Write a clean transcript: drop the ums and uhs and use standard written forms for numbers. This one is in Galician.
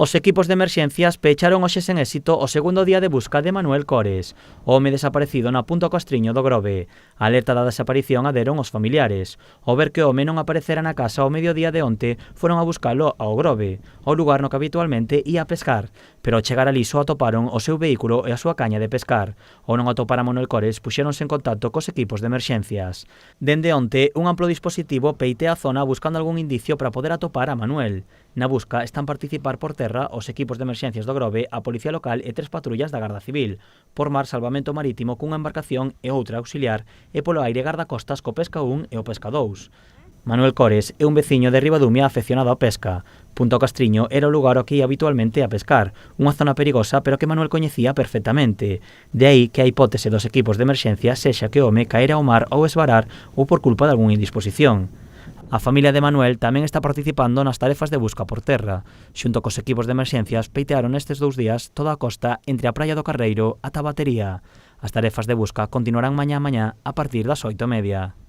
Os equipos de emerxencias pecharon hoxe sen éxito o segundo día de busca de Manuel Cores, o home desaparecido na Punta Costriño do Grove. A alerta da desaparición aderon os familiares. Ao ver que o home non aparecera na casa ao mediodía de onte, foron a buscalo ao Grove, ao lugar no que habitualmente ia a pescar, pero ao chegar ali só atoparon o seu vehículo e a súa caña de pescar. Ao non atopar a Manuel Cores, puxéronse en contacto cos equipos de emerxencias. Dende onte, un amplo dispositivo peitea a zona buscando algún indicio para poder atopar a Manuel. Na busca están participar por terra os equipos de emerxencias do Grove, a Policía Local e 3 patrullas da Garda Civil, por mar salvamento marítimo cunha embarcación e outra auxiliar, e polo aire gardacostas co Pesca 1 e o Pesca 2. Manuel Cores é un veciño de Ribadumia afeccionado á pesca. Punta Castriño era o lugar ao que ia habitualmente a pescar, unha zona perigosa pero que Manuel coñecía perfectamente. De aí que a hipótese dos equipos de emerxencia sexa que o home caera ao mar ou esvarar ou por culpa de algunha indisposición. A familia de Manuel tamén está participando nas tarefas de busca por terra. Xunto cos equipos de emerxencias peitearon estes 2 días toda a costa entre a Praia do Carreiro ata a Batería. As tarefas de busca continuarán mañá a partir das 8:30.